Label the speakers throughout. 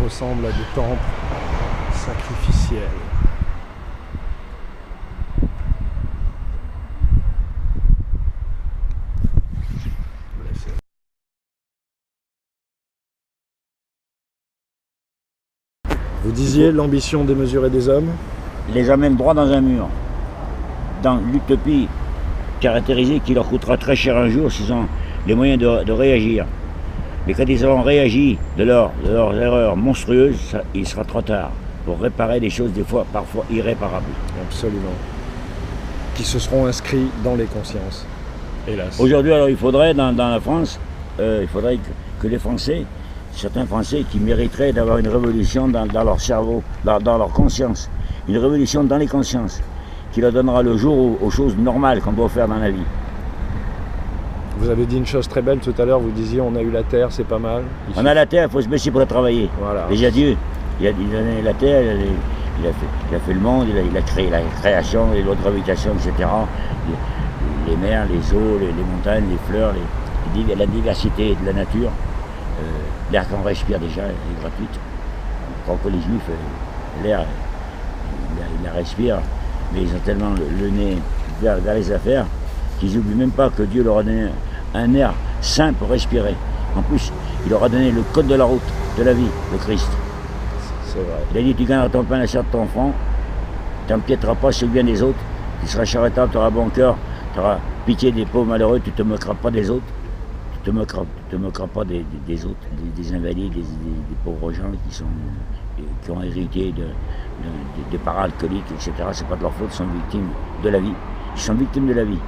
Speaker 1: ressemblent à des temples sacrificiels. Vous disiez l'ambition démesurée des hommes?
Speaker 2: Les amène droit dans un mur, dans l'utopie caractérisée qui leur coûtera très cher un jour s'ils ont les moyens de réagir. Mais quand ils auront réagi de leurs erreurs monstrueuses, il sera trop tard pour réparer des choses des fois parfois irréparables.
Speaker 1: Absolument. Qui se seront inscrits dans les consciences, hélas.
Speaker 2: Aujourd'hui, alors, il faudrait, dans la France, il faudrait que les Français, certains Français qui mériteraient d'avoir une révolution dans leur cerveau, dans leur conscience, une révolution dans les consciences, qui leur donnera le jour aux choses normales qu'on doit faire dans la vie.
Speaker 1: Vous avez dit une chose très belle tout à l'heure, vous disiez on a eu la terre, c'est pas mal.
Speaker 2: On a la terre, il faut se baisser pour travailler.
Speaker 1: Voilà.
Speaker 2: Déjà Dieu, il a donné la terre, il a fait le monde, il a créé la création, les lois de gravitation, etc. Les mers, les eaux, les montagnes, les fleurs, la diversité de la nature. L'air qu'on respire déjà est gratuite. On croit que les juifs, l'air, ils la respirent, mais ils ont tellement le nez vers les affaires qu'ils n'oublient même pas que Dieu leur a donné un air sain pour respirer. En plus, il leur a donné le code de la route, de la vie, le Christ.
Speaker 1: C'est vrai.
Speaker 2: Il a dit, tu gagneras ton pain, la chair de ton front, tu n'empiéteras pas sur le bien des autres, tu seras charitable, tu auras bon cœur, tu auras pitié des pauvres malheureux, tu ne te moqueras pas des autres, tu ne te moqueras pas des autres, des invalides, des pauvres gens qui ont hérité des parents alcooliques, etc. C'est pas de leur faute, ils sont victimes de la vie. Ils sont victimes de la vie.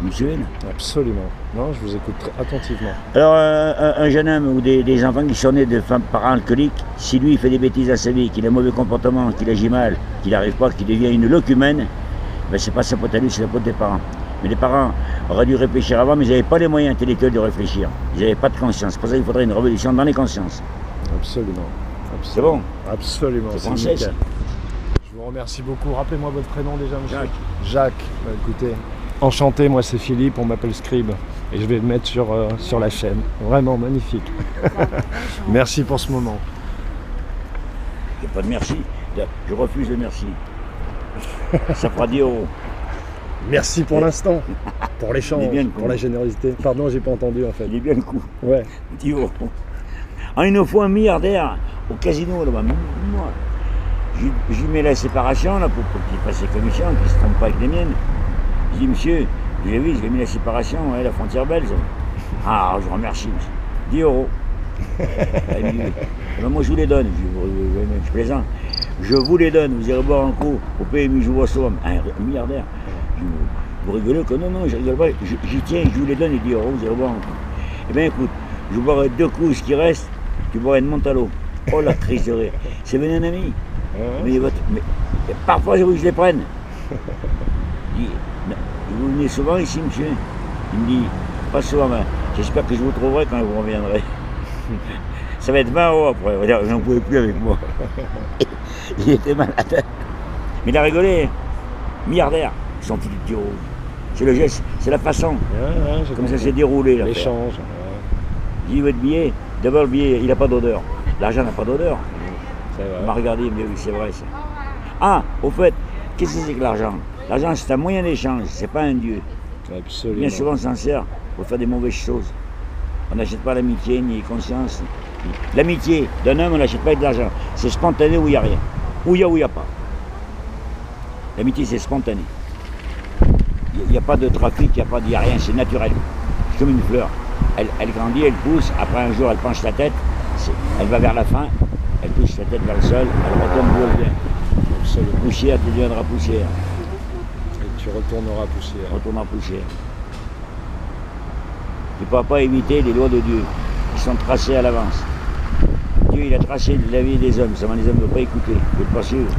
Speaker 2: Vous me suivez là?
Speaker 1: Absolument. Non, je vous écoute très attentivement.
Speaker 2: Alors, un jeune homme ou des enfants qui sont nés de parents alcooliques, si lui il fait des bêtises à sa vie, qu'il a un mauvais comportement, qu'il agit mal, qu'il n'arrive pas, qu'il devient une locumène, ben c'est pas sa faute à lui, c'est la faute des parents. Mais les parents auraient dû réfléchir avant, mais ils n'avaient pas les moyens intellectuels de réfléchir. Ils n'avaient pas de conscience. Pour ça, il faudrait une révolution dans les consciences.
Speaker 1: Absolument.
Speaker 2: C'est bon?
Speaker 1: Absolument.
Speaker 2: C'est français, ça.
Speaker 1: Je vous remercie beaucoup. Rappelez-moi votre prénom déjà, monsieur.
Speaker 2: Jacques.
Speaker 1: Jacques. Bah, écoutez, enchanté, moi c'est Philippe, on m'appelle Scribe. Et je vais le mettre sur la chaîne. Vraiment magnifique. Merci pour ce moment.
Speaker 2: Il n'y a pas de merci. Je refuse le merci. Ça fera 10 €.
Speaker 1: Merci pour l'instant, pour l'échange,
Speaker 2: bien le
Speaker 1: pour
Speaker 2: coup.
Speaker 1: la générosité. Pardon, j'ai pas entendu en fait.
Speaker 2: Il est bien le coup.
Speaker 1: Ouais.
Speaker 2: 10 €. En une fois un milliardaire au casino là-bas. Moi, je lui mets la séparation là pour qu'il fasse ses commissions, qu'il ne se trompe pas avec les miennes. Je dis, monsieur, je lui ai vu, je lui ai mis la séparation, ouais, la frontière belge. Ah, je remercie, monsieur. 10 €. Il me dit, ben moi je vous les donne, je plaisante. Je vous les donne, vous irez boire un coup au PMU, je vous reçois. Un milliardaire. Vous rigolez que non, je rigole pas, j'y tiens, je vous les donne, les 10 €, vous irez boire un coup. Eh bien écoute, je boirai 2 coups, ce qui reste, tu boiras une monte à l'eau. Oh la crise de rire. C'est venu un ami. Mais parfois je veux que je les prenne. Il dit, vous venez souvent ici, monsieur? Il me dit, pas souvent, mais j'espère que je vous trouverai quand vous reviendrez. Ça va être 20 € après, j'en pouvais plus avec moi. Il était malade. Mais il a rigolé. Milliardaire, ils sont foutus de 10 €. C'est le geste, c'est la façon. Comme ça s'est déroulé là.
Speaker 1: L'échange.
Speaker 2: J'ai dit votre billet, d'abord le billet, il n'a pas d'odeur. L'argent n'a pas d'odeur. Il m'a regardé, il m'a dit oui, c'est vrai ça. Ah, au fait, qu'est-ce que c'est que l'argent? L'argent c'est un moyen d'échange, c'est pas un dieu.
Speaker 1: Absolument.
Speaker 2: Bien souvent on s'en sert pour faire des mauvaises choses. On n'achète pas l'amitié, ni conscience. L'amitié d'un homme, on n'achète pas avec de l'argent. C'est spontané ou il n'y a rien. Ou il y a pas. L'amitié c'est spontané. Il n'y a pas de trafic, il n'y a rien, c'est naturel. C'est comme une fleur. Elle grandit, elle pousse, après un jour elle penche la tête, elle va vers la fin, elle pousse la tête vers le sol, elle retombe d'où elle vient. Absolument. Poussière, tu deviendras poussière.
Speaker 1: Et tu retourneras poussière.
Speaker 2: Retournera poussière. Tu ne pourras pas éviter les lois de Dieu, qui sont tracées à l'avance. Dieu il a tracé la vie des hommes, seulement les hommes ne veulent pas écouter, ils ne veulent pas suivre.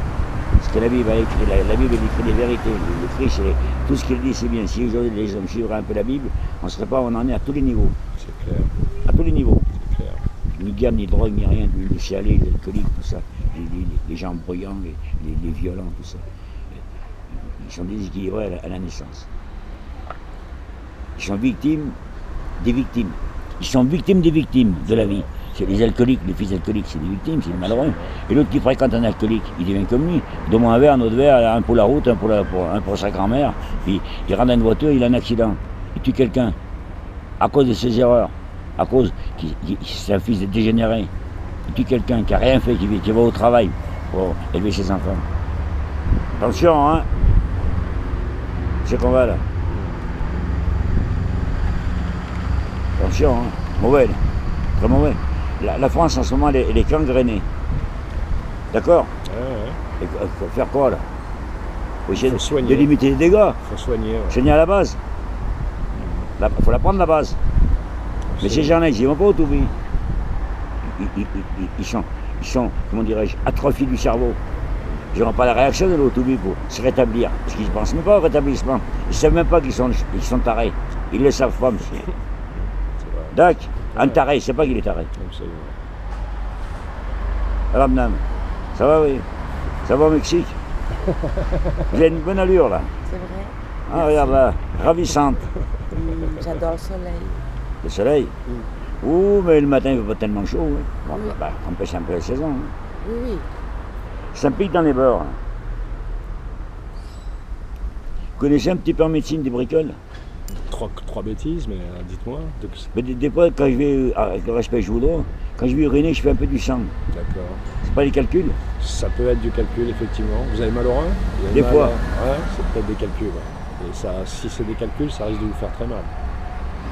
Speaker 2: Ce que la Bible a écrit, la Bible elle écrit des vérités, le Christ, tout ce qu'il dit c'est bien. Si aujourd'hui les hommes suivraient un peu la Bible, on ne serait pas où on en est à tous les niveaux.
Speaker 1: C'est clair.
Speaker 2: À tous les niveaux.
Speaker 1: C'est clair.
Speaker 2: Ni guerre, ni drogue, ni rien, les cialés, les alcooliques, tout ça, les gens bruyants, les violents, tout ça. Ils sont déséquilibrés à la naissance. Ils sont victimes des victimes. Ils sont victimes des victimes de la vie. C'est les alcooliques, les fils alcooliques, c'est des victimes, c'est des malheureux. Et l'autre qui fréquente un alcoolique, il devient comme lui. Donne-moi un verre, un autre verre, un pour la route, un pour sa grand-mère. Puis il rentre dans une voiture, il a un accident. Il tue quelqu'un. À cause de ses erreurs. À cause c'est un fils de dégénéré. Il tue quelqu'un qui n'a rien fait, qui va au travail pour élever ses enfants. Attention, hein. C'est qu'on va là. Attention, hein. Mauvais, là. Très mauvais. La France en ce moment, elle est gangrénée. D'accord?
Speaker 1: Ouais.
Speaker 2: Et faut faire quoi là? Faut essayer
Speaker 1: soigner.
Speaker 2: de limiter les dégâts.
Speaker 1: Faut soigner. Ouais.
Speaker 2: Soigner à la base. Faut la prendre la base. Mais ces gens-là, ils n'y vont pas au Toubi. Ils sont, comment dirais-je, atrophiés du cerveau. Ils n'auront pas la réaction de l'Autoubi pour se rétablir. Parce qu'ils ne pensent même pas au rétablissement. Ils ne savent même pas qu'ils sont tarés. Ils ne le savent pas, monsieur. Dac, un taré, il ne sait pas qu'il est taré.
Speaker 1: Absolument.
Speaker 2: Alors, madame, ça va, oui? Ça va au Mexique? Vous avez une bonne allure, là.
Speaker 3: C'est vrai.
Speaker 2: Ah, regarde là, ravissante.
Speaker 3: J'adore le soleil.
Speaker 2: Le soleil? Ouh, mais le matin, il ne fait pas tellement chaud. Hein. Bon,
Speaker 3: Oui.
Speaker 2: bah, empêche un peu la saison. Hein.
Speaker 3: Oui, oui.
Speaker 2: Ça me pique dans les bords. Hein. Vous connaissez un petit peu en médecine des bricoles?
Speaker 1: Trois bêtises, mais dites-moi.
Speaker 2: Mais des fois, quand je vais, avec le respect que je vous dois, quand je vais uriner, je fais un peu du sang.
Speaker 1: D'accord.
Speaker 2: C'est pas les calculs?
Speaker 1: Ça peut être du calcul, effectivement. Vous avez mal au rein? Vous avez
Speaker 2: Des
Speaker 1: mal
Speaker 2: fois.
Speaker 1: Ouais, c'est peut-être des calculs. Ouais. Et ça, si c'est des calculs, ça risque de vous faire très mal.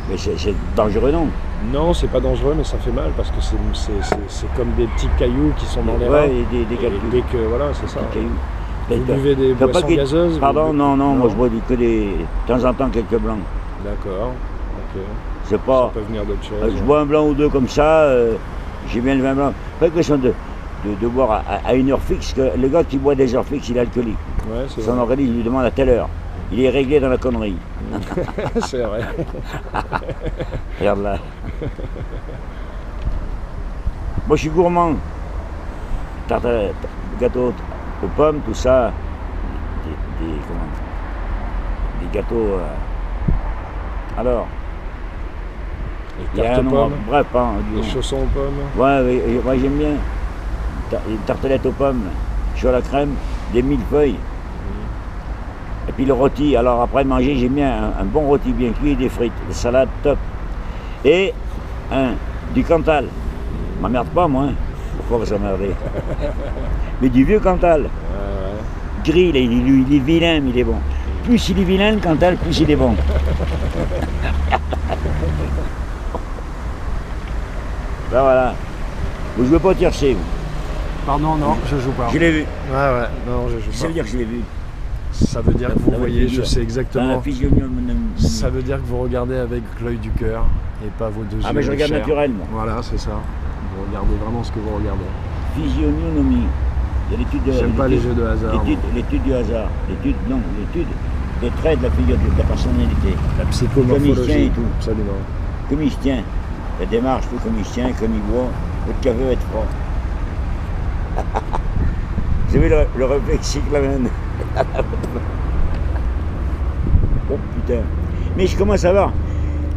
Speaker 2: Mais c'est dangereux, non?
Speaker 1: Non, c'est pas dangereux, mais ça fait mal parce que c'est comme des petits cailloux qui sont dans les reins.
Speaker 2: Ouais, et des
Speaker 1: Et
Speaker 2: calculs.
Speaker 1: dès que, voilà, c'est ça.
Speaker 2: Des cailloux.
Speaker 1: Vous buvez des
Speaker 2: T'as pas
Speaker 1: boissons
Speaker 2: qu'il-
Speaker 1: gazeuses?
Speaker 2: Pardon,
Speaker 1: vous-
Speaker 2: non, moi je bois que des. De temps en temps quelques blancs.
Speaker 1: D'accord, ok.
Speaker 2: C'est
Speaker 1: Ça
Speaker 2: pas.
Speaker 1: peut venir d'autres choses.
Speaker 2: Je bois un blanc ou deux comme ça, j'ai bien le vin blanc. Pas question de boire à une heure fixe, que le gars qui boit des heures fixes, il est alcoolique.
Speaker 1: Ouais, c'est
Speaker 2: Son
Speaker 1: vrai.
Speaker 2: organisme lui demande à telle heure. Il est réglé dans la connerie.
Speaker 1: C'est vrai.
Speaker 2: Regarde là. Moi je suis gourmand. Tartelette, gâteaux aux pommes, tout ça. Des gâteaux. Alors,
Speaker 1: Les
Speaker 2: il y a
Speaker 1: tartes
Speaker 2: un
Speaker 1: aux
Speaker 2: nom,
Speaker 1: pommes,
Speaker 2: bref, hein,
Speaker 1: les
Speaker 2: disons.
Speaker 1: chaussons aux pommes.
Speaker 2: Ouais, j'aime bien. Une tartelette aux pommes, sur la crème, des millefeuilles. Et puis le rôti. Alors après manger, j'aime bien un bon rôti bien cuit et des frites, des salades top. Et du Cantal. M'emmerde pas moi. Hein. Pourquoi vous emmerdez? Mais du vieux Cantal.
Speaker 1: Ouais.
Speaker 2: Gris, là, il est vilain, mais il est bon. Plus il est vilain, le Cantal, plus il est bon. Ben voilà. Vous jouez pas au tiercé, vous.
Speaker 1: Pardon, non, je joue pas.
Speaker 2: Je l'ai vu.
Speaker 1: Ouais, non, je joue
Speaker 2: Ça veut
Speaker 1: pas.
Speaker 2: dire que je l'ai vu.
Speaker 1: Ça veut dire que vous voyez, je sais
Speaker 2: Dans la
Speaker 1: exactement.
Speaker 2: physionomie.
Speaker 1: Ça veut dire que vous regardez avec l'œil du cœur et pas vos deux yeux.
Speaker 2: Ah mais je
Speaker 1: de
Speaker 2: regarde
Speaker 1: chair.
Speaker 2: naturel, moi.
Speaker 1: Voilà, c'est ça. Vous regardez vraiment ce que vous regardez.
Speaker 2: Physionomie. Il y a l'étude de
Speaker 1: J'aime pas les jeux de hasard. moi.
Speaker 2: L'étude du hasard. L'étude des traits de la figure, de la personnalité.
Speaker 1: La
Speaker 2: Comme il
Speaker 1: psychomorphologie.
Speaker 2: tient et tout.
Speaker 1: Absolument.
Speaker 2: Comme il se tient. La démarche, tout comme il se tient, comme il boit. Votre café va être froid. Vous avez le réflexe que la mène. Oh putain. Mais je commence à avoir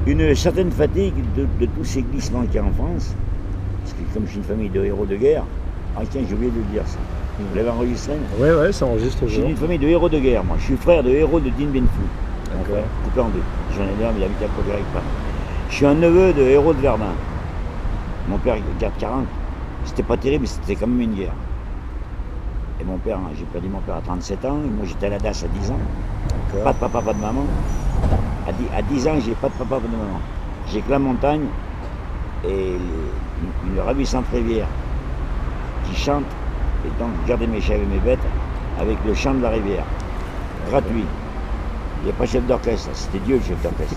Speaker 2: une certaine fatigue de tous ces glissements qu'il y a en France. Parce que comme je suis une famille de héros de guerre, ah tiens, j'ai oublié de le dire ça. Vous l'avez enregistré?
Speaker 1: Ouais, ça enregistre
Speaker 2: Je suis
Speaker 1: toujours.
Speaker 2: d'une famille de héros de guerre, moi. Je suis frère de héros de Dien Bien Phu.
Speaker 1: D'accord.
Speaker 2: Coupé en deux. J'en ai deux, mais il habite à Côte-Pas. Je suis un neveu de héros de Verdun. Mon père, garde 40. C'était pas terrible, mais c'était quand même une guerre. Et mon père, j'ai perdu mon père à 37 ans. Et moi, j'étais à la DAS à 10 ans. Pas de papa, pas de maman. À 10 ans, j'ai pas de papa, pas de maman. J'ai que la montagne et une ravissante rivière qui chante. Et donc, je gardais mes chèvres et mes bêtes avec le chant de la rivière. Gratuit. Il n'y a pas chef d'orchestre, c'était Dieu le chef d'orchestre.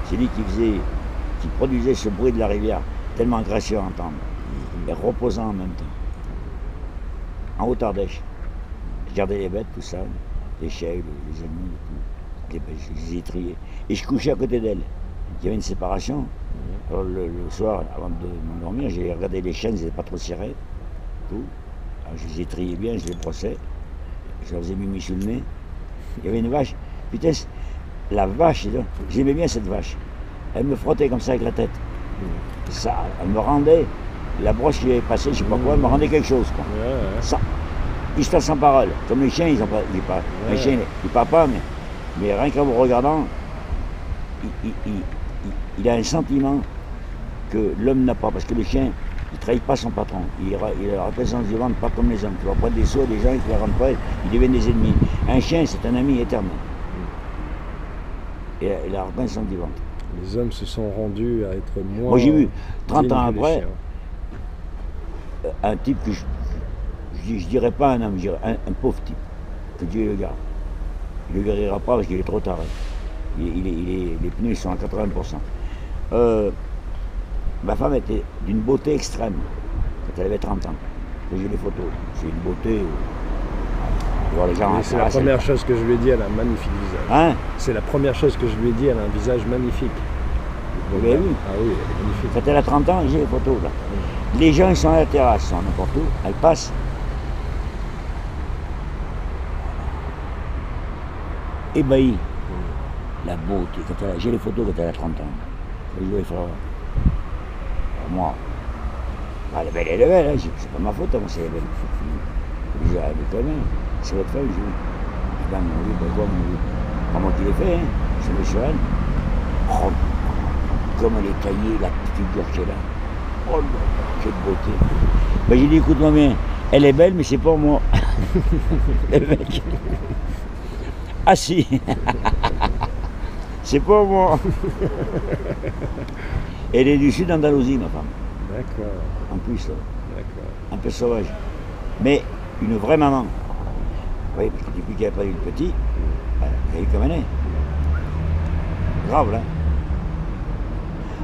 Speaker 2: C'est lui qui produisait ce bruit de la rivière, tellement gracieux à entendre. Et reposant en même temps. En Haute-Ardèche. Je gardais les bêtes, tout ça, les chèvres, les animaux, tout. Je les ai triés. Et je couchais à côté d'elle. Il y avait une séparation. Alors le soir, avant de m'endormir, j'ai regardé les chaînes, elles n'étaient pas trop serrées. Tout. Alors, je les ai triés bien, je les brossais. Je leur ai mis sur le nez. Il y avait une vache. Putain, la vache, j'aimais bien cette vache. Elle me frottait comme ça avec la tête. Ça, elle me rendait, la brosse qui avait passé, je sais pas quoi, elle me rendait quelque chose. Quoi.
Speaker 1: Ouais, ouais.
Speaker 2: Ça, histoire sans parole. Comme les chiens, ils ont pas. Les chiens, ils parlent pas, mais rien qu'en vous regardant, il a un sentiment que l'homme n'a pas. Parce que le chien, il ne trahit pas son patron. Il a la reconnaissance du ventre, pas comme les hommes. Tu vas prendre des sauts, des gens, ils ne les rendent pas, ils deviennent des ennemis. Un chien, c'est un ami éternel. Et la reconnaissance du ventre.
Speaker 1: Les hommes se sont rendus à être moins.
Speaker 2: Moi, j'ai vu, 30
Speaker 1: dignes
Speaker 2: ans
Speaker 1: que les
Speaker 2: après,
Speaker 1: chiens.
Speaker 2: un type que je dirais pas un homme, je dirais un pauvre type, que Dieu le garde. Il ne le guérira pas parce qu'il est trop tard. Les pneus sont à 80%. Ma femme était d'une beauté extrême quand elle avait 30 ans. J'ai les photos. C'est une beauté. Les gens
Speaker 1: c'est la première chose que je lui ai dit, elle a un magnifique visage.
Speaker 2: Hein?
Speaker 1: C'est la première chose que je lui ai dit, elle a un visage magnifique.
Speaker 2: Vous l'avez vu?
Speaker 1: Ah oui, elle est magnifique.
Speaker 2: Quand elle a 30 ans, j'ai les photos là. Les gens ils sont à la terrasse, ils sont n'importe où, elle passe. Ébahi. La beauté. J'ai les photos quand elle a 30 ans. Je vais faire. Moi. Elle est belle, elle est belle, hein. C'est pas ma faute, moi c'est belle. Je dis, elle est quand même. C'est votre femme, je dis. Madame, oui, pourquoi mon pas moi qui l'ai fait, hein. C'est le sur elle. Oh, comme elle est taillée, la figure qu'elle a. Oh là, quelle beauté. Ben, j'ai dit, écoute-moi bien, elle est belle, mais c'est pas moi. Le mec. Ah si. C'est pas moi. Elle est du sud d'Andalousie, ma femme.
Speaker 1: D'accord.
Speaker 2: En plus, là.
Speaker 1: D'accord.
Speaker 2: Un peu sauvage. Mais une vraie maman. Oui, parce que depuis qu'elle n'a pas eu le petit, elle a eu comme elle est. Grave, là.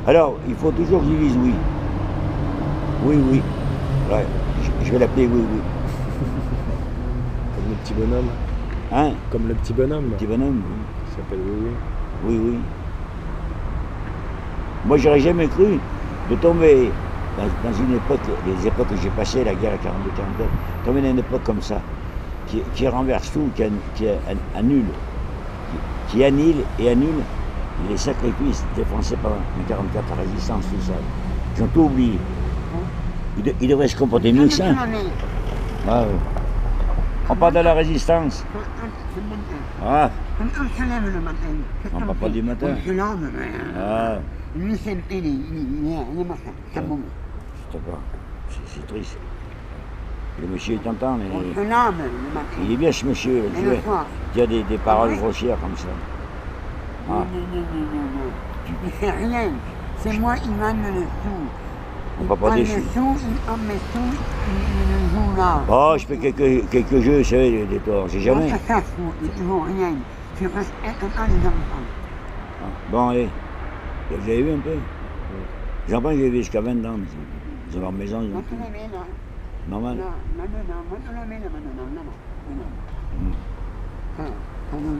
Speaker 2: Alors, il faut toujours qu'ils disent oui. Oui, oui. Ouais, je vais l'appeler oui, oui.
Speaker 1: Comme le petit bonhomme.
Speaker 2: Hein?
Speaker 1: Comme le petit bonhomme.
Speaker 2: Petit bonhomme, oui.
Speaker 1: Il s'appelle Oui, oui.
Speaker 2: Oui, oui. Moi, j'aurais jamais cru de tomber dans une époque, les époques que j'ai passées, la guerre à 42-44, tomber dans une époque comme ça, qui renverse tout, qui annule, qui annule et annule les sacrifices des Français pendant 44, la résistance, tout ça. Ils ont tout oublié. Ils devraient se comporter mieux que ça. Ah, oui. On parle de la résistance. Ah. On parle pas du matin. Ah. C'est triste. Le monsieur est tentant, mais il est bien ce monsieur. Il y a des paroles grossières comme ça.
Speaker 4: Ah. Il fait rien. C'est moi, il mène le sou.
Speaker 2: On va pas déçu.
Speaker 4: Le sou, il homme mes sous, il joue là.
Speaker 2: Oh, je fais quelques jeux, c'est vrai, des tours, on sait jamais.
Speaker 4: C'est ça, il ne vaut rien. Je reste un les enfants.
Speaker 2: Bon, allez. Vous avez vu un peu? Les enfants, j'ai vu jusqu'à 20 ans. Ils ont leur maison. Ils ont tout. Normal.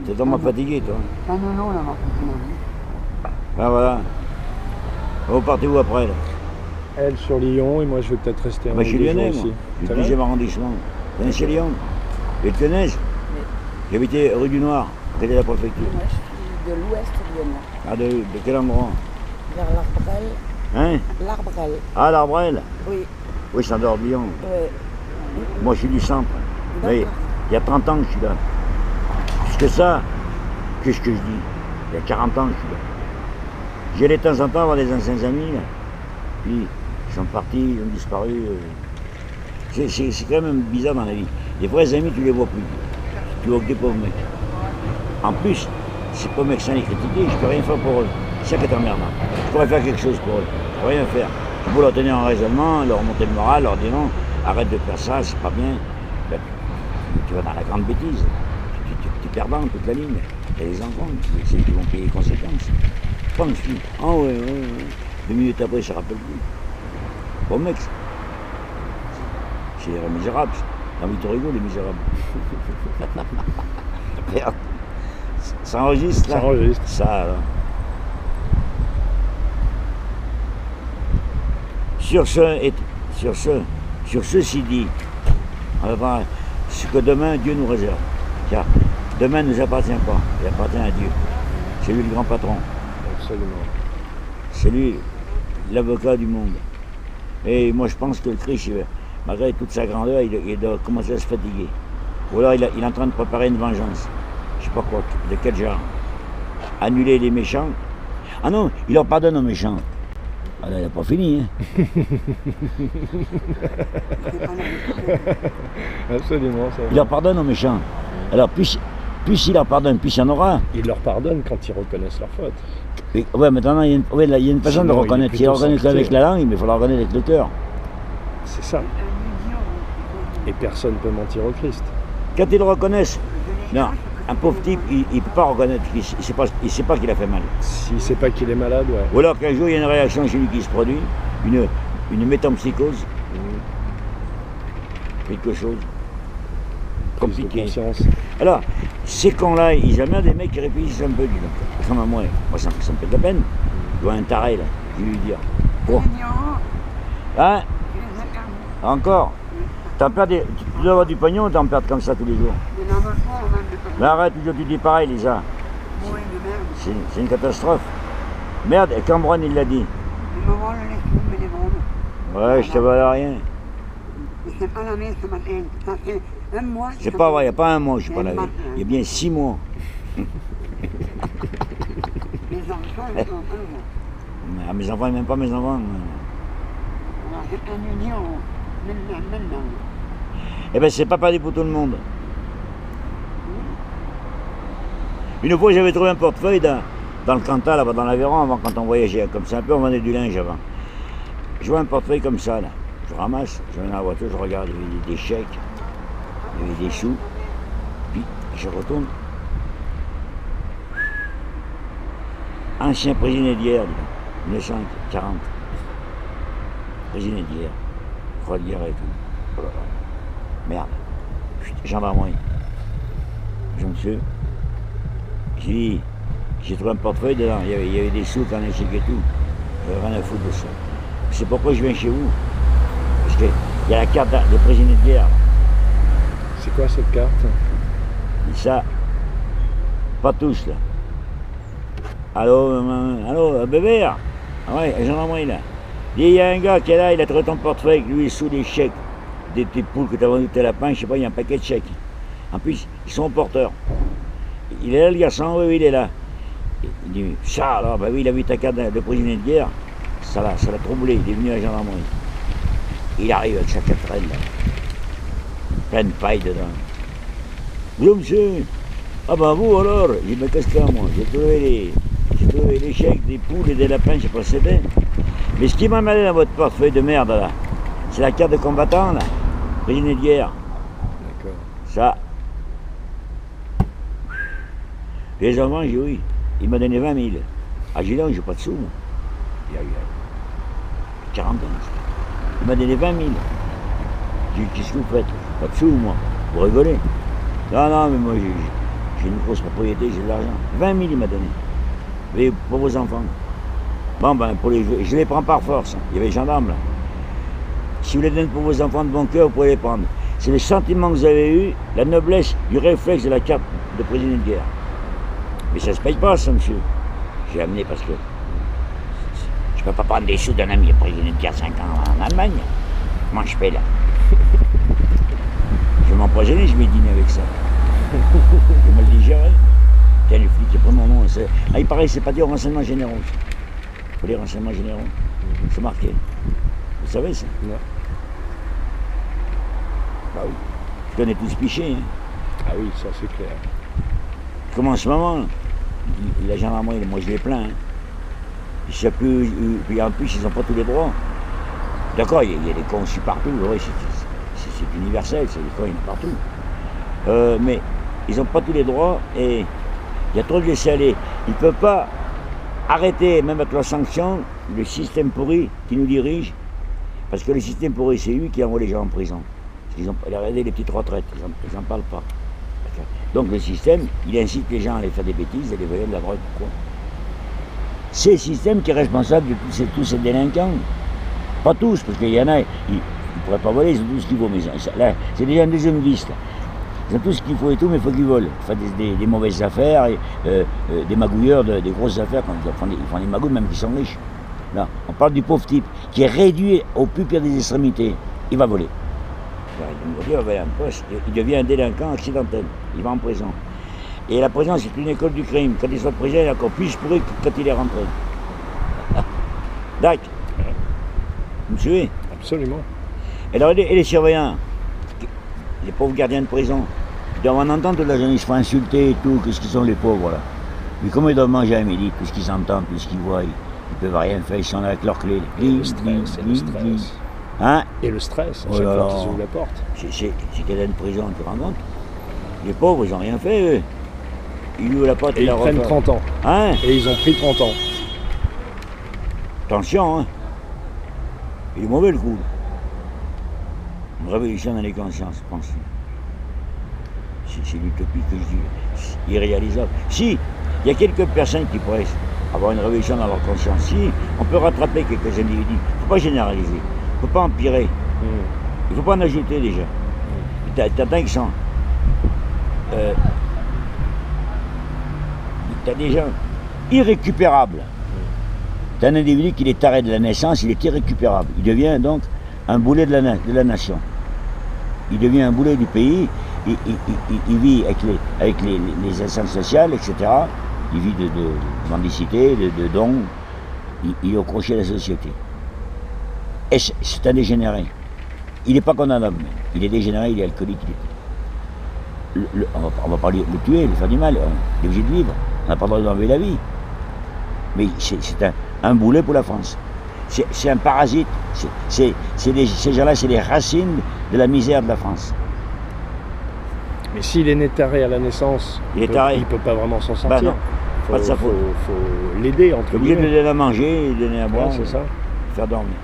Speaker 2: C'est tellement fatigué, toi. Ah, voilà. Vous partez où après, là?
Speaker 1: Elle sur Lyon et moi je vais peut-être rester un
Speaker 2: Je suis lyonnais, moi.
Speaker 1: ici.
Speaker 2: Du 10e arrondissement. Vous connaissez Lyon? Et tu connais? J'habitais rue du Noir, près de la préfecture.
Speaker 3: Moi, je suis de l'ouest lyonnais.
Speaker 2: Ah, de quel endroit?
Speaker 3: Vers l'Arbrel.
Speaker 2: Hein?
Speaker 3: L'Arbrel.
Speaker 2: Ah, l'Arbrel?
Speaker 3: Oui.
Speaker 2: Oui, c'est en dehors de Lyon.
Speaker 3: Oui.
Speaker 2: Moi, je suis du centre. Mais il y a 30 ans que je suis là. Plus que ça, qu'est-ce que je dis? Il y a 40 ans que je suis là. J'allais de temps en temps voir des anciens amis, là. Puis, ils sont partis, ils ont disparu. C'est quand même bizarre dans la vie. Les vrais amis, tu les vois plus. Tu vois que des pauvres mecs. En plus, c'est pas médecin les critiquer, je peux rien faire pour eux. C'est ça qui est emmerdant. Je pourrais faire quelque chose pour eux. Je peux rien faire. Je peux leur tenir un raisonnement, leur monter le moral, leur dire non, arrête de faire ça, c'est pas bien. Ben, tu vas dans la grande bêtise. Tu perds dans toute la ligne. Il y a des enfants, c'est eux qui vont payer les conséquences. Pas une fille. Ah ouais. 2 minutes après, je ne rappelle plus. Bon mec, c'est les Misérables. Dans Victor Hugo, les Misérables. Merde. Ça enregistre là?
Speaker 1: Ça enregistre.
Speaker 2: Ça alors. Sur ceci dit, on va voir ce que demain Dieu nous réserve. Car demain ne nous appartient pas, il appartient à Dieu. C'est lui le grand patron.
Speaker 1: Absolument.
Speaker 2: C'est lui l'avocat du monde. Et moi je pense que le Christ, malgré toute sa grandeur, il doit commencer à se fatiguer. Ou alors il est en train de préparer une vengeance. Je sais pas quoi, de quel genre. Annuler les méchants. Ah non, il leur pardonne aux méchants. Ah là, il n'a pas fini. Hein.
Speaker 1: Absolument.
Speaker 2: Il leur pardonne aux méchants. Alors, plus il leur pardonne, plus il y en aura.
Speaker 1: Il leur pardonne quand ils reconnaissent leur faute.
Speaker 2: Et, ouais, maintenant, il y a une façon de reconnaître. Il reconnaît qu'avec la langue, mais il faut le reconnaître avec le cœur.
Speaker 1: C'est ça. Et personne ne peut mentir au Christ.
Speaker 2: Quand ils le reconnaissent, non, un pauvre type, il ne peut pas reconnaître, il ne sait pas qu'il a fait mal.
Speaker 1: S'il ne sait pas qu'il est malade, ouais.
Speaker 2: Ou alors qu'un jour, il y a une réaction chez lui qui se produit, une métampsychose, quelque chose compliqué. Alors, ces cons-là, ils aiment bien des mecs qui réfléchissent un peu, dis donc. Comme à moi, ça me fait de la peine. Je vois un taré, là, je vais lui dire. Oh. Hein? Encore? Tu dois avoir du pognon ou t'en perds comme ça tous les jours? Mais arrête, tu dis pareil, Lisa. C'est une catastrophe. Merde, et Cambron, il l'a dit. Ouais, je te vole rien. C'est pas vrai, il n'y a pas un mois, je suis pas lavé. Il y a bien 6 mois. Ah, mes enfants, ils n'aiment pas mes enfants. Eh bien, c'est pas pareil pour tout le monde. Une fois, j'avais trouvé un portefeuille dans le Cantal, là-bas dans l'Aveyron, avant, quand on voyageait. Comme ça, un peu, on vendait du linge avant. Je vois un portefeuille comme ça, là. Je ramasse, je vais dans la voiture, je regarde, il y avait des chèques, il y avait des sous. Puis, je retourne. Ancien président d'hier, 1940. Président d'hier. Croix de guerre et tout. Oh là là. Merde. Gendarmerie. Je monsieur. J'ai trouvé un portefeuille dedans. Il y avait des sous, quand un chèque et tout. J'avais rien à foutre de ça. C'est pourquoi je viens chez vous. Parce qu'il y a la carte de président de guerre.
Speaker 1: C'est quoi cette carte?
Speaker 2: Et ça, pas tous là. Allô, bébé? Ah ouais, gendarmerie là. Il y a un gars qui est là, il a trouvé ton portefeuille, lui il sous des chèques, des petites poules que tu as vendues à lapin, je sais pas, il y a un paquet de chèques. En plus, ils sont porteurs. Il est là le garçon, oui, il est là. Il dit, ça alors, bah oui, il a vu ta carte de président de guerre, ça l'a troublé, il est venu à la gendarmerie. Il arrive avec sa quatrelle là, plein de paille dedans. Bonjour monsieur. Ah ben vous alors, j'ai dit, mais qu'est-ce qu'il y a moi? J'ai trouvé les chèques, des poules et des lapins, je sais pas c'est bien. Mais ce qui m'a emmerdé dans votre portefeuille de merde là, c'est la carte de combattant là, président de guerre.
Speaker 1: D'accord.
Speaker 2: Ça. Les enfants, j'ai dit oui. Il m'a donné 20 000. Ah j'ai dit non, j'ai pas de sous moi. Il y a 40 ans. Il m'a donné 20 000. J'ai dit, qu'est-ce que vous faites? Pas de sous moi. Vous rigolez? Non, mais moi j'ai une grosse propriété, j'ai de l'argent. 20 000 il m'a donné. Et pour vos enfants. Bon ben, je les prends par force. Il y avait les gendarmes là. Si vous les donnez pour vos enfants de bon cœur, vous pouvez les prendre. C'est le sentiment que vous avez eu, la noblesse du réflexe de la carte de président de guerre. Mais ça se paye pas ça, monsieur. J'ai amené parce que je peux pas prendre des sous d'un ami président de guerre 5 ans en Allemagne. Comment je paye là? Je vais m'empoisonner, je vais dîner avec ça. Je vais me le digérer. Tiens, le flic, il prend mon nom. Ah, il paraît que c'est pas dit aux renseignements généraux. Il faut les renseignements généraux. C'est marqué. Vous savez ça?
Speaker 1: Non.
Speaker 2: Bah oui. Je connais tous pichés. Hein.
Speaker 1: Ah oui, ça c'est clair.
Speaker 2: Comme en ce moment, la gendarmerie, moi je les plains. Hein. Je sais plus, puis en plus, ils n'ont pas tous les droits. D'accord, il y a des cons aussi partout. Oui, c'est universel, c'est des cons, il y en a partout. Mais ils n'ont pas tous les droits et il y a trop de laisser-aller. Ils ne peuvent pas arrêter, même avec la sanction, le système pourri qui nous dirige. Parce que le système pourri, c'est lui qui envoie les gens en prison. Ils ont regardé les petites retraites, ils n'en parlent pas. Donc le système, il incite les gens à aller faire des bêtises, à aller voler de la drogue, quoi. C'est le système qui est responsable de tous ces délinquants. Pas tous, parce qu'il y en a, ils ne pourraient pas voler, ils ont tout ce qu'il faut. Mais là, c'est déjà un deuxième vice. Là. Ils ont tout ce qu'il faut et tout, mais il faut qu'ils volent. Ils font des mauvaises affaires, et, des magouilleurs, des grosses affaires. Quand ils font des magouilles, même qui sont riches. Là, on parle du pauvre type qui est réduit au plus pire des extrémités. Il va voler. Il va voler un poste. Il devient un délinquant accidentel. Il va en prison. Et la prison, c'est une école du crime. Quand il sort de prison, il est encore plus pourri que quand il est rentré. D'accord. Vous me suivez?
Speaker 1: Absolument.
Speaker 2: Et alors, et les surveillants, les pauvres gardiens de prison, ils doivent en entendre toute la journée, ils se font insulter et tout, qu'est-ce qu'ils sont les pauvres là. Mais comment ils doivent manger à midi, tout ce qu'ils entendent, tout ce qu'ils voient, ils peuvent rien faire, ils sont là avec leurs clés.
Speaker 1: Le stress.
Speaker 2: Hein?
Speaker 1: Et le stress, à
Speaker 2: Oh
Speaker 1: chaque
Speaker 2: là
Speaker 1: fois
Speaker 2: là.
Speaker 1: qu'ils ouvrent la porte.
Speaker 2: C'est quelqu'un de prison, tu te rends compte? Les pauvres, ils n'ont rien fait, eux. Ils ouvrent la porte
Speaker 1: Et ils
Speaker 2: la
Speaker 1: prennent
Speaker 2: referment.
Speaker 1: 30 ans.
Speaker 2: Hein?
Speaker 1: Et ils ont pris 30 ans.
Speaker 2: Attention, hein? Il est mauvais le coup. Une révolution dans les consciences, pense. C'est l'utopie que je dis. C'est irréalisable. Si, il y a quelques personnes qui pourraient avoir une révolution dans leur conscience. Si, on peut rattraper quelques individus. Il ne faut pas généraliser. Il ne faut pas empirer. Il ne faut pas en ajouter déjà. T'as qui sont. T'as des gens irrécupérables. T'as un individu qui est taré de la naissance, il est irrécupérable. Il devient donc un boulet de la nation. Il devient un boulet du pays. Il vit avec les instances sociales, etc. Il vit de mendicité, de dons. Il est au crochet de la société. Et c'est un dégénéré. Il n'est pas condamnable. Il est dégénéré, il est alcoolique. On va pas le tuer, le faire du mal. Il est obligé de vivre. On n'a pas le droit d'enlever la vie. Mais c'est un boulet pour la France. C'est un parasite. Ces gens-là, c'est les racines de la misère de la France.
Speaker 1: Mais s'il est né taré à la naissance,
Speaker 2: Il est taré.
Speaker 1: il peut pas vraiment s'en sortir.
Speaker 2: Bah non, pas de sa faute.
Speaker 1: Faut l'aider, entre
Speaker 2: Il est obligé de lui
Speaker 1: guillemets.
Speaker 2: donner à manger, de donner à boire,
Speaker 1: Ouais, c'est ça.
Speaker 2: faire dormir.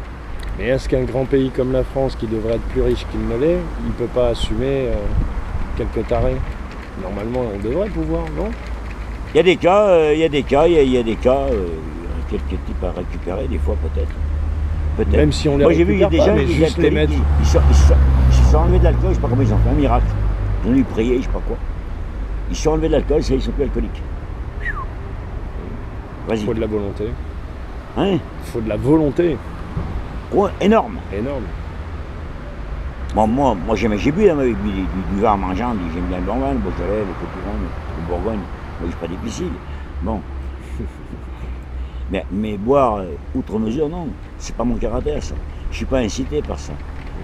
Speaker 1: Mais est-ce qu'un grand pays comme la France, qui devrait être plus riche qu'il ne l'est, il ne peut pas assumer quelques tarés? Normalement, on devrait pouvoir, non?
Speaker 2: Il y a des cas, il y a des cas, quelques types à récupérer, des fois peut-être.
Speaker 1: Même si on les
Speaker 2: Moi j'ai vu, il y a des
Speaker 1: récupère pas,
Speaker 2: gens
Speaker 1: mais
Speaker 2: qui
Speaker 1: juste les mettre.
Speaker 2: ils se sont enlevés de l'alcool, je sais pas comment ils ont fait, un miracle. Ils ont dû prier, je sais pas quoi. Ils se sont enlevés de l'alcool, ça, ils sont plus alcooliques.
Speaker 1: Il
Speaker 2: Vas-y.
Speaker 1: faut de la volonté.
Speaker 2: Hein?
Speaker 1: Il faut de la volonté.
Speaker 2: Ouais, énorme.
Speaker 1: Énorme.
Speaker 2: Moi j'ai bu dans ma vie du vin en mangeant, j'aime bien le bon vin, le Beaujolais, le Côte-du-Rhône, le Bourgogne. Moi je suis pas difficile. Bon. Mais boire outre mesure, non. C'est pas mon caractère, ça. Je suis pas incité par ça.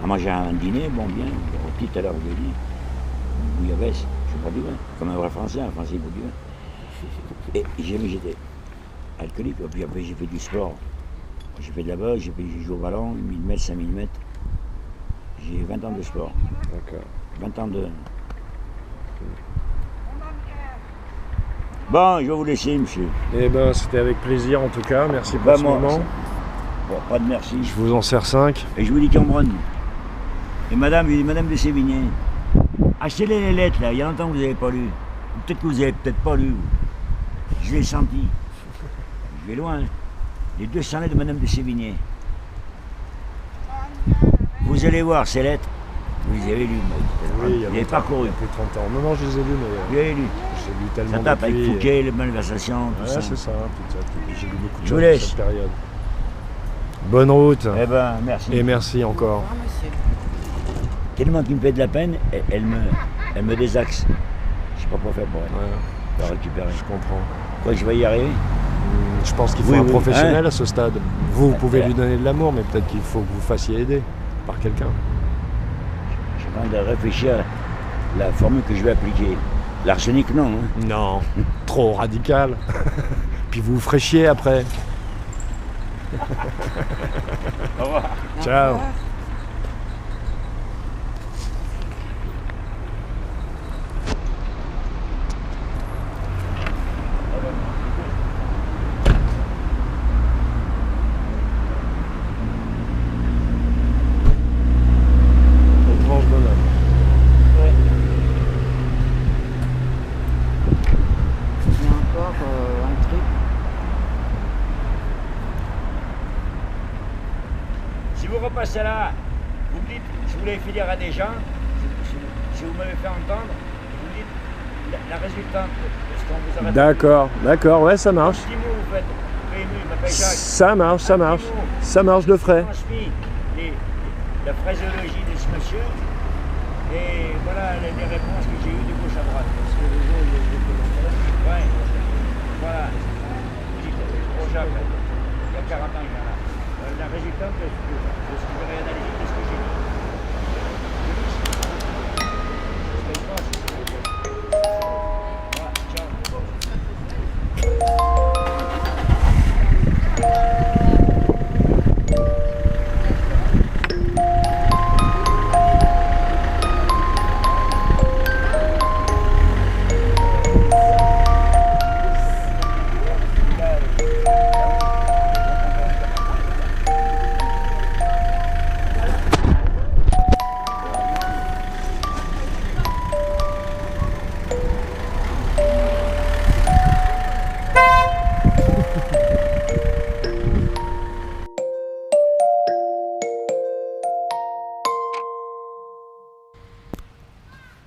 Speaker 2: À manger un dîner, bon, bien. Au tout à l'heure, je dis. Bouillabaisse, je bois du vin. Comme un vrai Français, un Français boit du vin. Et j'étais alcoolique. Et puis après, j'ai fait du sport. J'ai fait de la boxe, j'ai joué au ballon, 1000 mètres, 5000 mètres. J'ai 20 ans de sport.
Speaker 1: D'accord.
Speaker 2: 20 ans de... Bon, je vais vous laisser, monsieur.
Speaker 1: Eh ben, c'était avec plaisir en tout cas. Merci pour
Speaker 2: Bah,
Speaker 1: ce
Speaker 2: moi,
Speaker 1: moment.
Speaker 2: Bon, pas de merci.
Speaker 1: Je vous en sers 5.
Speaker 2: Et je vous dis Cambronne. Et madame de Sévigné, achetez les lettres là, il y a longtemps que vous n'avez pas lu. Peut-être que vous n'avez peut-être pas lu. Je l'ai senti. Je vais loin. Hein. Les 200 lettres de madame de Sévigné. Vous allez voir ces lettres, vous les avez lues.
Speaker 1: Oui,
Speaker 2: Vous n'avez pas couru.
Speaker 1: Il y a plus de 30 ans. Non, je les ai lus, mais
Speaker 2: Vous les avez lues.
Speaker 1: j'ai lu
Speaker 2: Ça
Speaker 1: tellement
Speaker 2: tape avec
Speaker 1: depuis.
Speaker 2: Fouquet, les malversations, tout
Speaker 1: Ouais,
Speaker 2: ça.
Speaker 1: c'est ça, tout ça. J'ai lu beaucoup de
Speaker 2: Je vous
Speaker 1: choses de
Speaker 2: laisse.
Speaker 1: cette période. Bonne route.
Speaker 2: Eh ben, merci.
Speaker 1: Et merci encore.
Speaker 3: Au revoir, monsieur.
Speaker 2: Tellement qu'il me fait de la peine, elle me désaxe. Je sais pas quoi faire pour elle.
Speaker 1: Ouais,
Speaker 2: La récupérer.
Speaker 1: je comprends.
Speaker 2: Quoi, je vais y arriver?
Speaker 1: Je pense qu'il faut
Speaker 2: Oui,
Speaker 1: un
Speaker 2: oui.
Speaker 1: professionnel
Speaker 2: Hein
Speaker 1: à ce stade. Vous pouvez lui donner de l'amour, mais peut-être qu'il faut que vous fassiez aider par quelqu'un.
Speaker 2: Je suis en train de réfléchir à la formule que je vais appliquer. L'arsenic, non. Hein.
Speaker 1: Non, trop radical. Puis vous vous ferez chier après.
Speaker 2: Au revoir.
Speaker 1: Ciao. Étrange bonhomme.
Speaker 3: Il y a encore un truc.
Speaker 2: Si vous repassez là, vous me dites, si vous voulez finir à des gens, si vous m'avez fait entendre, vous me dites la résultante de ce qu'on vous a répété.
Speaker 1: D'accord, ouais, ça marche.
Speaker 2: 10 mots vous faites. PMU, il m'appelle
Speaker 1: Ça marche, ça marche. Ça marche, je le ferai.
Speaker 2: Transmis la phraséologie de ce monsieur et voilà les réponses que j'ai eues de gauche à droite. Parce que les autres, ouais, voilà. Gros Jacques, il y a 40 ans, il y en a. Le résultat de ce que j'ai réanalysé, de ce que j'ai dit. Voilà, ciao.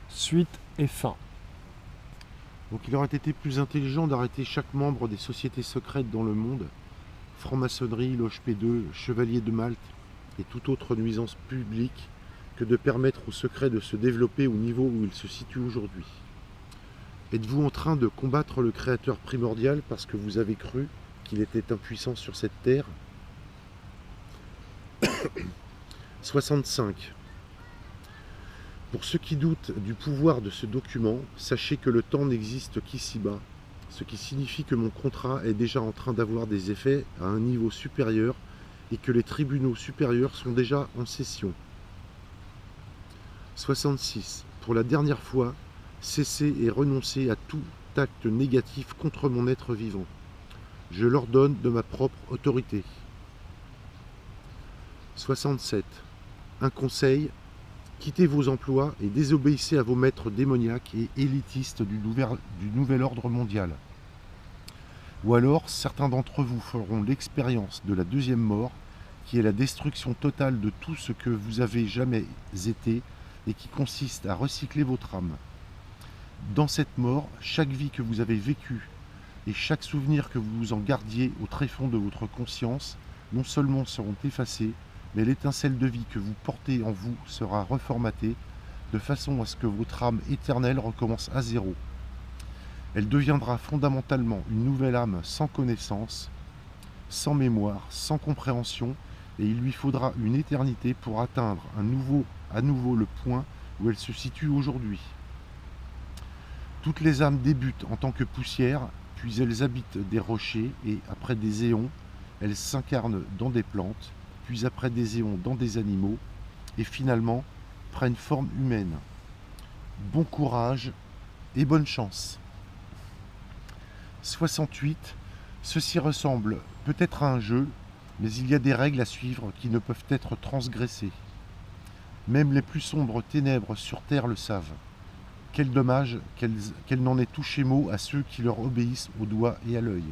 Speaker 1: Suite et fin.
Speaker 5: Donc il aurait été plus intelligent d'arrêter chaque membre des sociétés secrètes dans le monde, franc-maçonnerie, loge P2, chevalier de Malte et toute autre nuisance publique, que de permettre aux secrets de se développer au niveau où ils se situent aujourd'hui. Êtes-vous en train de combattre le Créateur primordial parce que vous avez cru qu'il était impuissant sur cette terre? 65. Pour ceux qui doutent du pouvoir de ce document, sachez que le temps n'existe qu'ici-bas, ce qui signifie que mon contrat est déjà en train d'avoir des effets à un niveau supérieur et que les tribunaux supérieurs sont déjà en session. 66. Pour la dernière fois, cessez et renoncez à tout acte négatif contre mon être vivant. Je l'ordonne de ma propre autorité. 67. Un conseil. Quittez vos emplois et désobéissez à vos maîtres démoniaques et élitistes du nouvel ordre mondial. Ou alors, certains d'entre vous feront l'expérience de la deuxième mort, qui est la destruction totale de tout ce que vous avez jamais été et qui consiste à recycler votre âme. Dans cette mort, chaque vie que vous avez vécue et chaque souvenir que vous en gardiez au tréfonds de votre conscience, non seulement seront effacés, mais l'étincelle de vie que vous portez en vous sera reformatée de façon à ce que votre âme éternelle recommence à zéro. Elle deviendra fondamentalement une nouvelle âme sans connaissance, sans mémoire, sans compréhension, et il lui faudra une éternité pour atteindre à nouveau le point où elle se situe aujourd'hui. Toutes les âmes débutent en tant que poussière, puis elles habitent des rochers, et après des éons, elles s'incarnent dans des plantes, puis après des éons dans des animaux, et finalement prennent forme humaine. Bon courage et bonne chance. 68. Ceci ressemble peut-être à un jeu, mais il y a des règles à suivre qui ne peuvent être transgressées. Même les plus sombres ténèbres sur terre le savent. Quel dommage qu'elle n'en ait touché mot à ceux qui leur obéissent au doigt et à l'œil.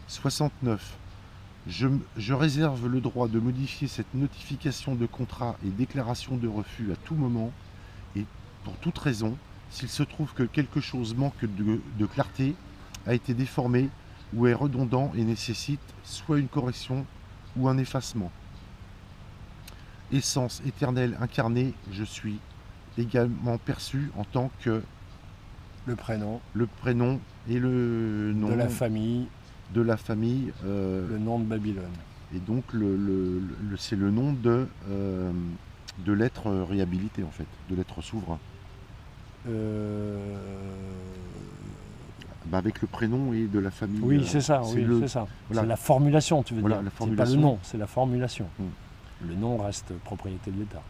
Speaker 5: 69. Je réserve le droit de modifier cette notification de contrat et déclaration de refus à tout moment et pour toute raison, s'il se trouve que quelque chose manque de clarté, a été déformé ou est redondant et nécessite soit une correction ou un effacement. Essence éternelle incarnée, je suis également perçu en tant que
Speaker 1: le prénom
Speaker 5: et le nom
Speaker 1: de la famille,
Speaker 5: le
Speaker 1: nom de Babylone.
Speaker 5: Et donc c'est le nom de l'être réhabilité en fait, de l'être souverain. Avec le prénom et de la famille.
Speaker 1: Oui, c'est ça, c'est ça. Voilà. C'est la formulation, tu veux dire. C'est pas le nom, c'est la formulation. Le nom reste propriété de l'État.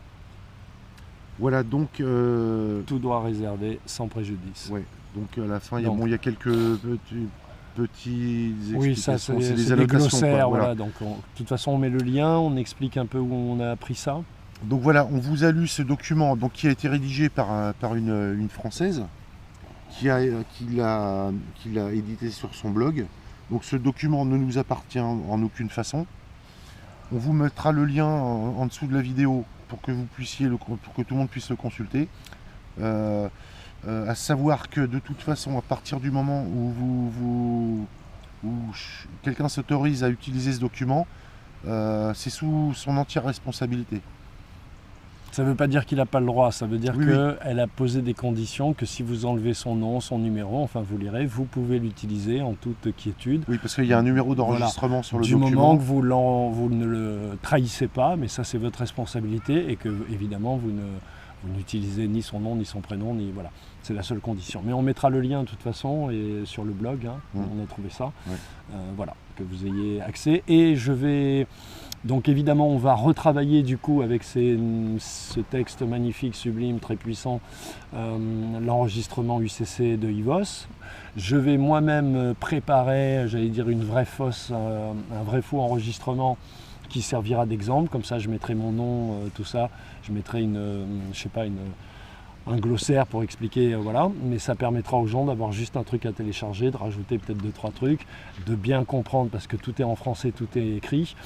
Speaker 5: Voilà, donc...
Speaker 1: tout droit réservé, sans préjudice.
Speaker 5: Ouais, donc à la fin, il y a quelques petits explications.
Speaker 1: Oui, ça, c'est des glossaires, voilà. Donc, de toute façon, on met le lien, on explique un peu où on a appris ça.
Speaker 5: Donc voilà, on vous a lu ce document qui a été rédigé par une Française qui l'a édité sur son blog. Donc ce document ne nous appartient en aucune façon. On vous mettra le lien en dessous de la vidéo pour que tout le monde puisse le consulter. À savoir que de toute façon, à partir du moment où quelqu'un s'autorise à utiliser ce document, c'est sous son entière responsabilité.
Speaker 1: Ça ne veut pas dire qu'il n'a pas le droit, ça veut dire
Speaker 5: Oui,
Speaker 1: qu'elle a posé des conditions que si vous enlevez son nom, son numéro, enfin vous lirez, vous pouvez l'utiliser en toute quiétude.
Speaker 5: Oui, parce qu'il y a un numéro d'enregistrement sur le
Speaker 1: Du
Speaker 5: document.
Speaker 1: moment que vous ne le trahissez pas, mais ça c'est votre responsabilité et que évidemment vous n'utilisez ni son nom, ni son prénom, ni voilà. C'est la seule condition. Mais on mettra le lien de toute façon et sur le blog, hein, on a trouvé ça.
Speaker 5: Ouais.
Speaker 1: Voilà, que vous ayez accès. Et je vais... Donc évidemment, on va retravailler du coup avec ce texte magnifique, sublime, très puissant, l'enregistrement UCC de IVOS. Je vais moi-même préparer, j'allais dire, une vraie fausse, un vrai faux enregistrement qui servira d'exemple. Comme ça, je mettrai mon nom, tout ça. Je mettrai un glossaire pour expliquer, voilà. Mais ça permettra aux gens d'avoir juste un truc à télécharger, de rajouter peut-être 2-3 trucs, de bien comprendre parce que tout est en français, tout est écrit.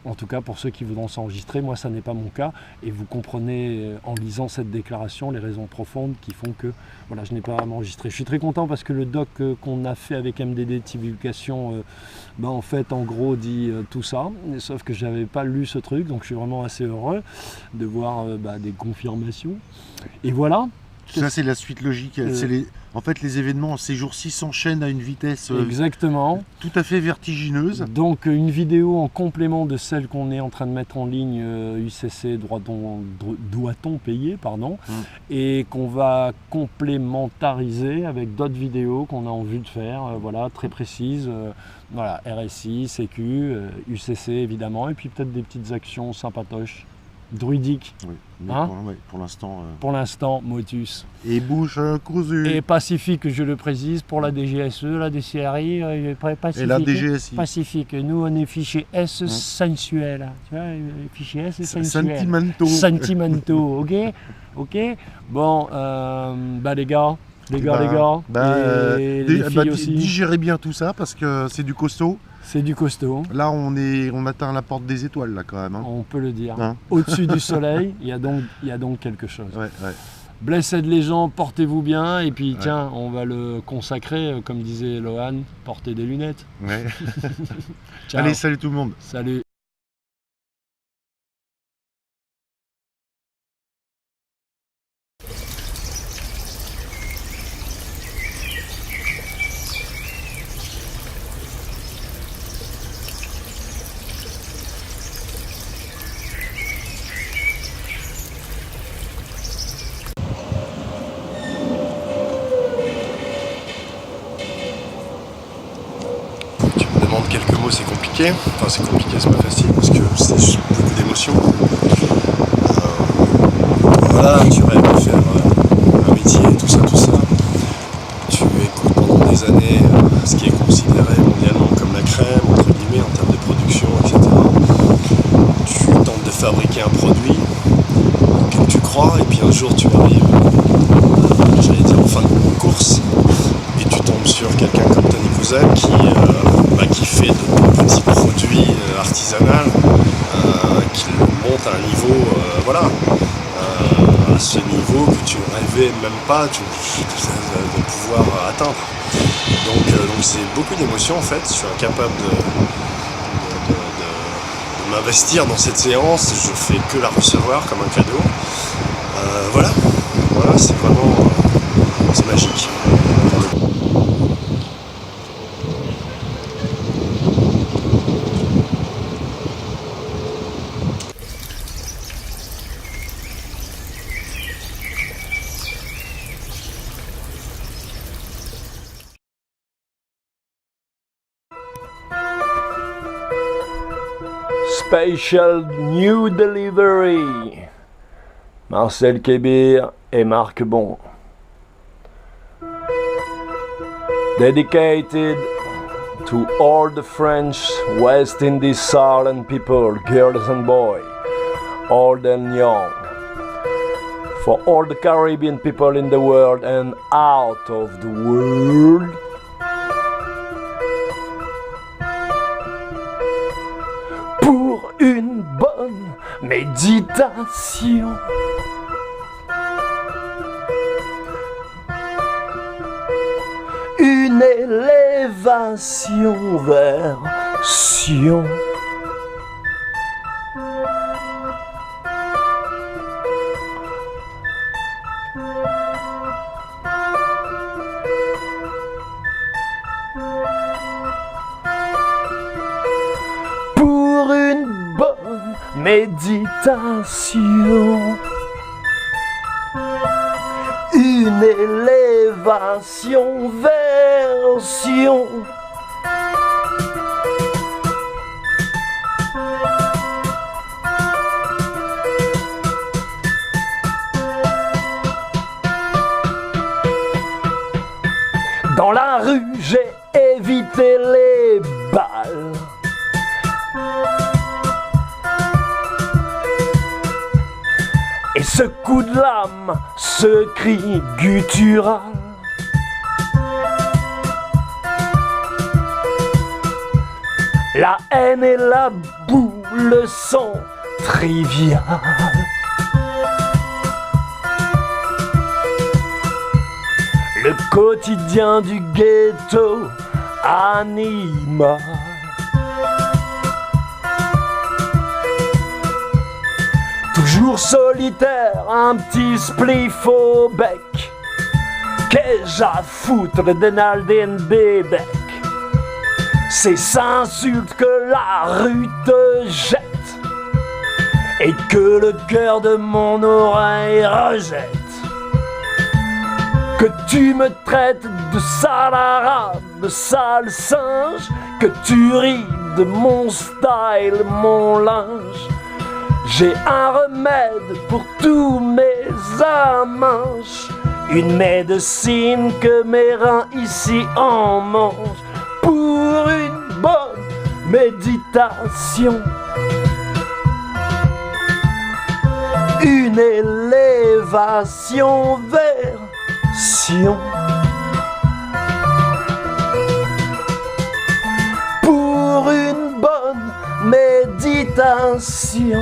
Speaker 1: En tout cas, pour ceux qui voudront s'enregistrer, moi, ça n'est pas mon cas. Et vous comprenez, en lisant cette déclaration, les raisons profondes qui font que voilà, je n'ai pas à m'enregistrer. Je suis très content parce que le doc qu'on a fait avec MDD Divulgation, en fait, en gros, dit tout ça. Sauf que je n'avais pas lu ce truc, donc je suis vraiment assez heureux de voir des confirmations. Et voilà.
Speaker 5: Ça, c'est la suite logique. En fait, les événements ces jours-ci s'enchaînent à une vitesse
Speaker 1: exactement.
Speaker 5: Tout à fait vertigineuse.
Speaker 1: Donc, une vidéo en complément de celle qu'on est en train de mettre en ligne, UCC, doit-on payer, pardon, et qu'on va complémentariser avec d'autres vidéos qu'on a en vue de faire, voilà, très précises. Voilà, RSI, Sécu, UCC évidemment, et puis peut-être des petites actions sympatoches. Druidique.
Speaker 5: Oui, mais
Speaker 1: hein
Speaker 5: pour l'instant.
Speaker 1: Pour l'instant, Motus.
Speaker 5: Et bouche cousue.
Speaker 1: Et Pacifique, je le précise, pour la DGSE, la DCRI, Pacifique.
Speaker 5: Et la DGSI.
Speaker 1: Pacifique. Nous, on est fichier S sensuel. Tu vois, fichier S sensuel.
Speaker 5: Sentimento.
Speaker 1: Sentimento, ok. Ok. Bon, les gars. Les gars. Les filles aussi.
Speaker 5: Digérez bien tout ça parce que c'est du costaud.
Speaker 1: C'est du costaud.
Speaker 5: Là, on atteint la porte des étoiles, là, quand même. Hein.
Speaker 1: On peut le dire.
Speaker 5: Hein.
Speaker 1: Au-dessus du soleil, il y a donc quelque chose.
Speaker 5: Ouais.
Speaker 1: Blessed les gens, portez-vous bien. Et puis, tiens, on va le consacrer, comme disait Lohan, portez des lunettes.
Speaker 5: Ouais.
Speaker 1: Ciao.
Speaker 5: Allez, salut tout le monde.
Speaker 1: Salut.
Speaker 6: Quelques mots, c'est compliqué. Enfin, c'est compliqué, c'est pas facile parce que c'est beaucoup d'émotions. Voilà, tu rêves de faire un métier, tout ça. Tu écoutes pendant des années ce qui est considéré mondialement comme la crème, entre guillemets, en termes de production, etc. Tu tentes de fabriquer un produit auquel tu crois, et puis un jour tu arrives, j'allais dire, en fin de course, et tu tombes sur quelqu'un comme Tony Buzan qui fait de petits produits artisanaux, qui montent à un niveau, à ce niveau que tu rêvais même pas de pouvoir atteindre. Donc c'est beaucoup d'émotions en fait. Je suis incapable de m'investir dans cette séance. Je fais que la recevoir comme un cadeau. Voilà, c'est vraiment c'est magique.
Speaker 1: Special New Delivery. Marcel Kébir et Marc Bon. Dedicated to all the French West Indies silent people, girls and boys, old and young. For all the Caribbean people in the world and out of the world. Pour une bonne méditation. Une élévation vers Sion. Pour une bonne méditation, une élévation vers Sion. Dans la rue, j'ai évité les balles. Et ce coup de lame, ce cri guttural, la haine et la boule sont triviales. Le quotidien du ghetto animal. Toujours solitaire, un petit spliff au bec. Qu'ai-je à foutre de Naldin Bébec? Ces insultes que la rue te jette et que le cœur de mon oreille rejette. Que tu me traites de sale arabe, de sale singe, que tu ris de mon style, mon linge. J'ai un remède pour tous mes amanches, une médecine que mes reins ici en mangent. Pour une bonne méditation, une élévation vers Sion. Pour une bonne méditation,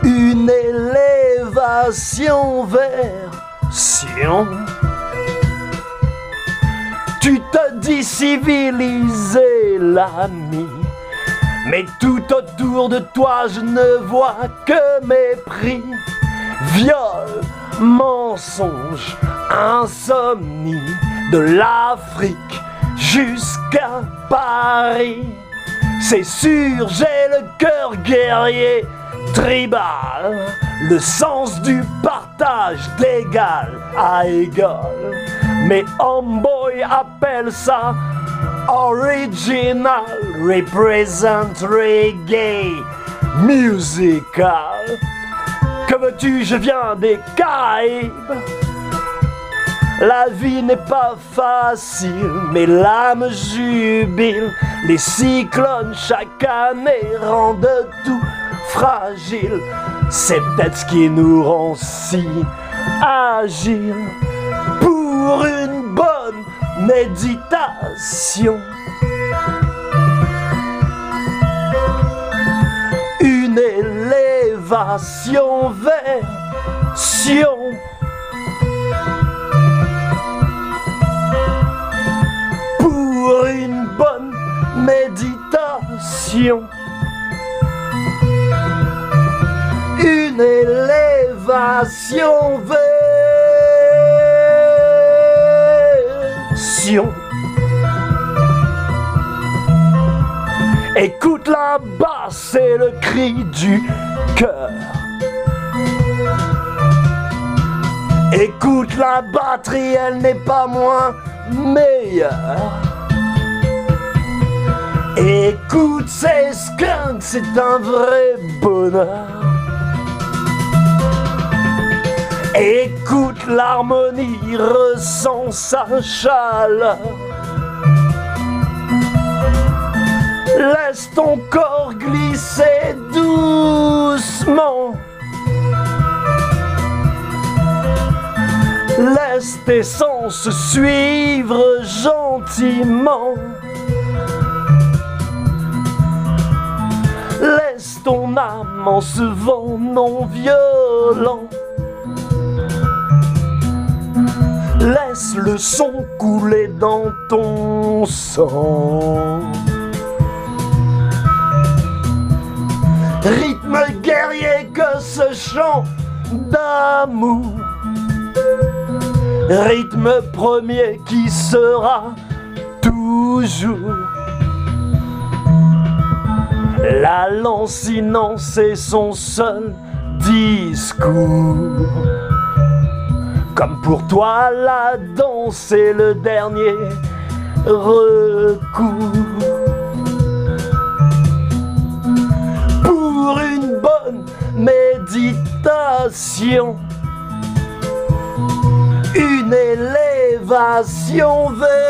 Speaker 1: une élévation vers Sion. Tu te dis civilisé, l'ami, mais tout autour de toi je ne vois que mépris. Viol, mensonge, insomnie, de l'Afrique jusqu'à Paris. C'est sûr, j'ai le cœur guerrier, tribal, le sens du partage d'égal à égal. Mais Homeboy appelle ça original, represent reggae, musical. Que veux-tu, je viens des Caraïbes. La vie n'est pas facile, mais l'âme jubile. Les cyclones chaque année rendent tout fragile. C'est peut-être ce qui nous rend si agiles. Pour une bonne méditation, une élévation vers Sion. Pour une bonne méditation, une élévation vers Sion. Écoute la basse, c'est le cri du cœur. Écoute la batterie, elle n'est pas moins meilleure. Écoute ces skunks, c'est un vrai bonheur. Écoute l'harmonie, ressens sa chaleur. Laisse ton corps glisser doucement. Laisse tes sens suivre gentiment. Laisse ton âme en ce vent non violent. Laisse le son couler dans ton sang. Rythme guerrier que ce chant d'amour. Rythme premier qui sera toujours. La lancinance est son seul discours. Comme pour toi la danse est le dernier recours. Pour une bonne méditation, une élévation version.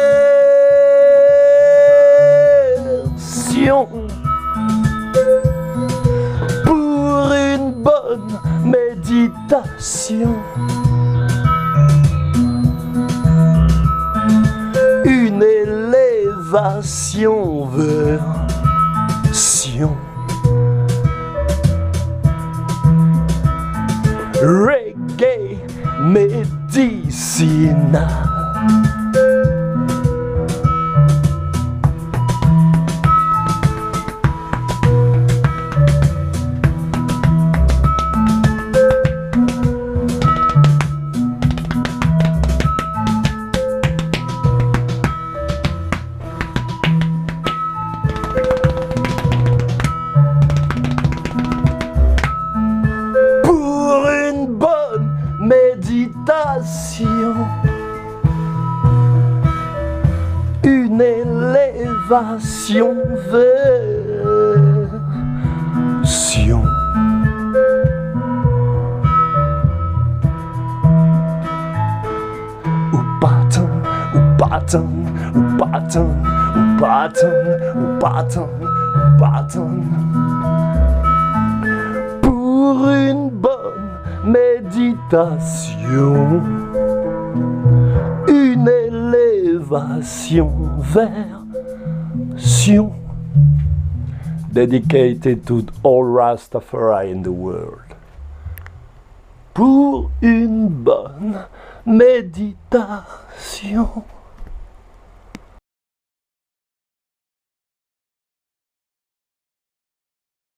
Speaker 1: Pour une bonne méditation, une élévation version. Reggae médicinal. Méditation, une élévation version. Ou patin, ou patin, ou patin, ou patin, ou patin, ou patin. Pour une bonne méditation, une élévation version. Dedicated to all Rastafari in the world. Pour une bonne méditation.